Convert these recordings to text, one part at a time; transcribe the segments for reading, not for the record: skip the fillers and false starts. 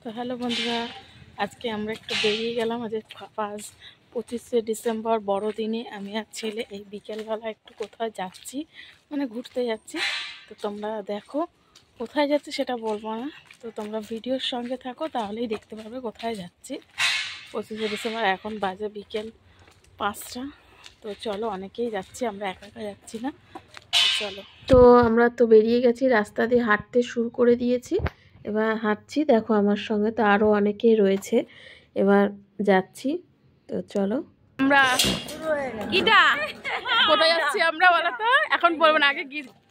তো হ্যালো বন্ধুরা, আজকে আমরা একটু বেরিয়ে গেলাম। আজ 25শে ডিসেম্বর বড়দিনে আমি আর ছেলে এই বিকেলবেলা একটু কোথায় যাচ্ছি, মানে ঘুরতে যাচ্ছি। তো তোমরা দেখো কোথায় যাচ্ছি সেটা বলবো না, তো তোমরা ভিডিওর সঙ্গে থাকো, তাহলেই দেখতে পাবে কোথায় যাচ্ছি। 25শে ডিসেম্বর, এখন বাজে বিকেল 5টা। তো চলো, অনেকেই যাচ্ছি, আমরা একা একা যাচ্ছি না। চলো, তো আমরা তো বেরিয়ে গেছি, রাস্তা দিয়ে হাঁটতে শুরু করে দিয়েছি। এবার হাঁটছি, দেখো আমার সঙ্গে তো আরও অনেকেই রয়েছে। এবার যাচ্ছি, তো চলো। আমরা কোথায় যাচ্ছি আমরা বলো তো? এখন বলবো না, আগে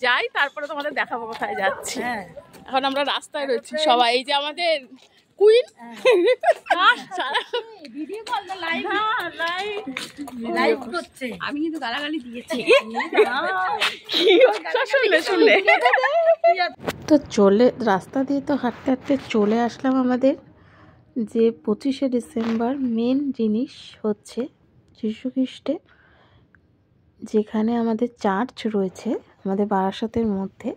যাই, তারপরে তোমাদের দেখাবো কোথায় যাচ্ছি। এখন আমরা রাস্তায় রয়েছি সবাই, এই যে আমাদের কুইন। আমি কিন্তু গালাগালি দিয়েছি। তো চলে রাস্তা দিয়ে তো হাঁটতে হাঁটতে চলে আসলাম আমাদের যে 25শে ডিসেম্বর মেন জিনিস হচ্ছে যীশু খ্রিস্টের যেখানে আমাদের চার্চ রয়েছে আমাদের বারাসাতের মধ্যে,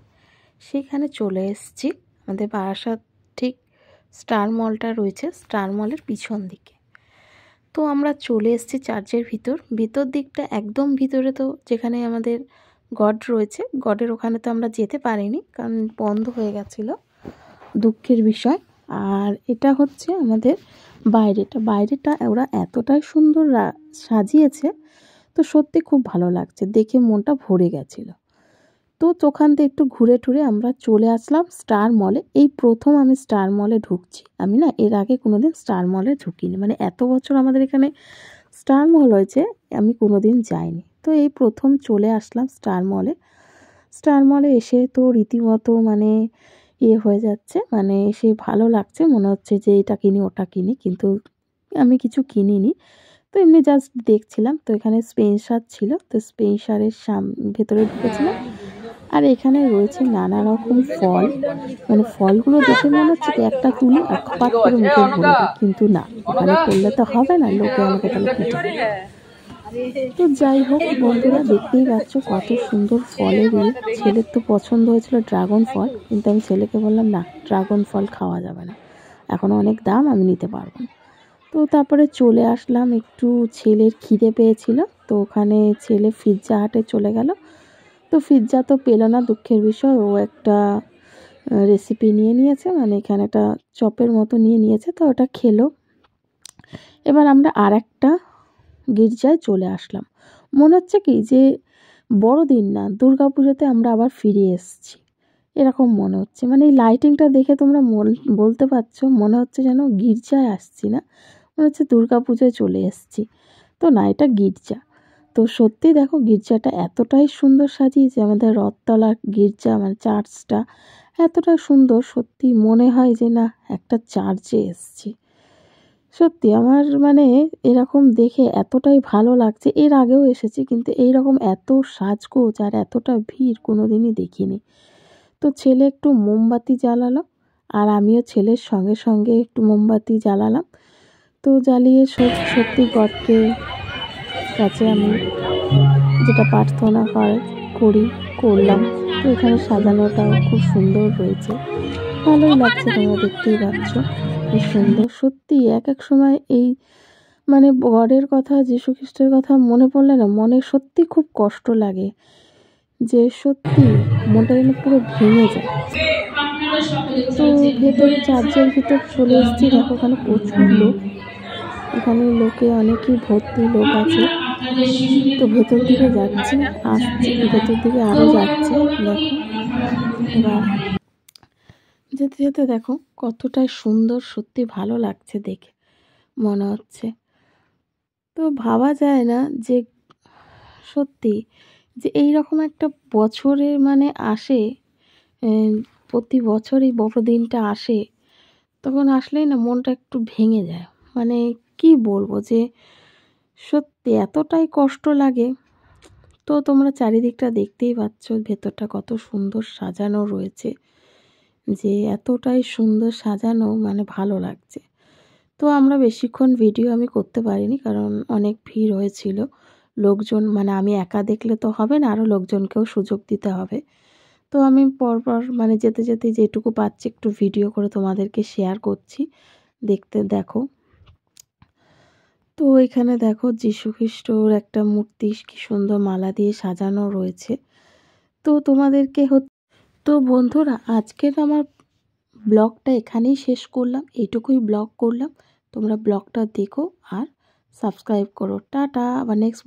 সেখানে চলে এসেছি। আমাদের বারাসাত ঠিক স্টার মলটা রয়েছে, স্টার মলের পিছন দিকে। তো আমরা চলে এসেছি চার্চের ভিতর দিকটা, একদম ভিতরে তো যেখানে আমাদের গড রয়েছে, গডের ওখানে তো আমরা যেতে পারিনি, কারণ বন্ধ হয়ে গেছিলো, দুঃখের বিষয়। আর এটা হচ্ছে আমাদের বাইরেটা ওরা এতটাই সুন্দর সাজিয়েছে, তো সত্যি খুব ভালো লাগছে, দেখে মনটা ভরে গেছিলো। তো ওখান থেকে একটু ঘুরে টুরে আমরা চলে আসলাম স্টার মলে। এই প্রথম আমি স্টার মলে ঢুকছি, আমি না এর আগে কোনোদিন স্টার মলে ঢুকিনি, মানে এত বছর আমাদের এখানে স্টার মল হয়েছে, আমি কোনোদিন যাইনি। তো এই প্রথম চলে আসলাম স্টার মলে এসে তো রীতিমতো মানে হয়ে যাচ্ছে, মানে এসে ভালো লাগছে, মনে হচ্ছে যে এটা কিনি ওটা কিনি, কিন্তু আমি কিছু কিনিনি। তো এমনি জাস্ট দেখছিলাম। তো এখানে স্পেন্সার ছিল, তো স্পেন্সারের ভেতরে ঢুকেছিলাম। আর এখানে রয়েছে নানা রকম ফল, মানে ফলগুলো দেখে মনে হচ্ছে একটা তুলি আর খপাত করে মুখে ভরে দিই, কিন্তু না, ওখানে করলে তো হবে না, লোকে আমাকে তাহলে পিটাবে। তো যাই হোক বন্ধুরা, দেখতেই পাচ্ছ কত সুন্দর ফলের ছেলের তো পছন্দ হয়েছিল ড্রাগন ফল, কিন্তু আমি ছেলেকে বললাম না, ড্রাগন ফল খাওয়া যাবে না, এখন অনেক দাম, আমি নিতে পারবো না। তো তারপরে চলে আসলাম, একটু ছেলের খিদে পেয়েছিল, তো ওখানে ছেলে পিৎজা হাটে চলে গেল। তো পিৎজা তো পেলো না, দুঃখের বিষয়। ও একটা রেসিপি নিয়ে নিয়েছে, মানে এখানে একটা চপের মতো নিয়েছে, তো ওটা খেলো। এবার আমরা আর একটা গির্জায় চলে আসলাম, মনে হচ্ছে কি যে বড়দিন না, দুর্গাপুজোতে আমরা আবার ফিরে এসেছি এরকম মনে হচ্ছে। মানে এই লাইটিংটা দেখে তোমরা বলতে পারছো, মনে হচ্ছে যেন গির্জায় আসছি না, মনে হচ্ছে দুর্গাপুজোয় চলে এসেছি। তো না, এটা গির্জা। তো সত্যি দেখো গির্জাটা এতটাই সুন্দর সাজিয়েছে, আমাদের রথতলার গির্জা মানে চার্চটা এতটা সুন্দর, সত্যি মনে হয় যে না একটা চার্চে এসেছি। সত্যি আমার মানে এরকম দেখে এতটাই ভালো লাগছে। এর আগেও এসেছি, কিন্তু এইরকম এত সাজগোজ আর এতটা ভিড় কোনোদিনই দেখিনি। তো ছেলে একটু মোমবাতি জ্বালালো, আর আমিও ছেলের সঙ্গে সঙ্গে একটু মোমবাতি জ্বালালাম। তো জ্বালিয়ে সত্যি গডকে কাছে আমি যেটা প্রার্থনা করলাম। তো এখানে সাজানোটাও খুব সুন্দর রয়েছে, ভালোই লাগছে, তোমরা দেখতেই পাচ্ছ কি সুন্দর। সত্যি এক এক সময় এই মানে গডের কথা, যীশু খ্রিস্টের কথা মনে পড়লে না, মনে সত্যি খুব কষ্ট লাগে, যে সত্যি মনটা যেন পুরো ভেঙে যায়। তো ভেতরে চার্চের ভিতর চলে এসেছি, দেখো ওখানে প্রচুর লোক, এখানে লোকে অনেকই ভর্তি লোক আছে। তো ভেতর দিকে যাচ্ছি, আসছি, ভেতর দিকে আরও যাচ্ছি, দেখো এবার যেতে যেতে দেখো কতটাই সুন্দর, সত্যি ভালো লাগছে দেখে, মনে হচ্ছে। তো ভাবা যায় না যে সত্যি যে এইরকম একটা বছরে মানে আসে, প্রতি বছর এই বড়দিনটা আসে, তখন আসলেই না মনটা একটু ভেঙে যায়। মানে কি বলবো, যে সত্যি এতটাই কষ্ট লাগে। তো তোমরা চারিদিকটা দেখতেই পাচ্ছ, ভেতরটা কত সুন্দর সাজানো রয়েছে, যে এতটাই সুন্দর সাজানো, মানে ভালো লাগছে। তো আমরা বেশিক্ষণ ভিডিও আমি করতে পারিনি, কারণ অনেক ভিড় হয়েছিল, লোকজন, মানে আমি একা দেখলে তো হবে না, আরও লোকজনকেও সুযোগ দিতে হবে। তো আমি পরপর মানে যেতে যেতে যেটুকু পাচ্ছি একটু ভিডিও করে তোমাদেরকে শেয়ার করছি, দেখতে দেখো। তো এখানে দেখো যীশুখ্রিস্টর একটা মূর্তি কি সুন্দর মালা দিয়ে সাজানো রয়েছে। তো তোমাদেরকে তো বন্ধুরা, আজকের আমার ব্লগটা এখানেই শেষ করলাম, এইটুকুই ব্লগ করলাম। তোমরা ব্লগটা দেখো আর সাবস্ক্রাইব করো। টাটা, আবার নেক্সট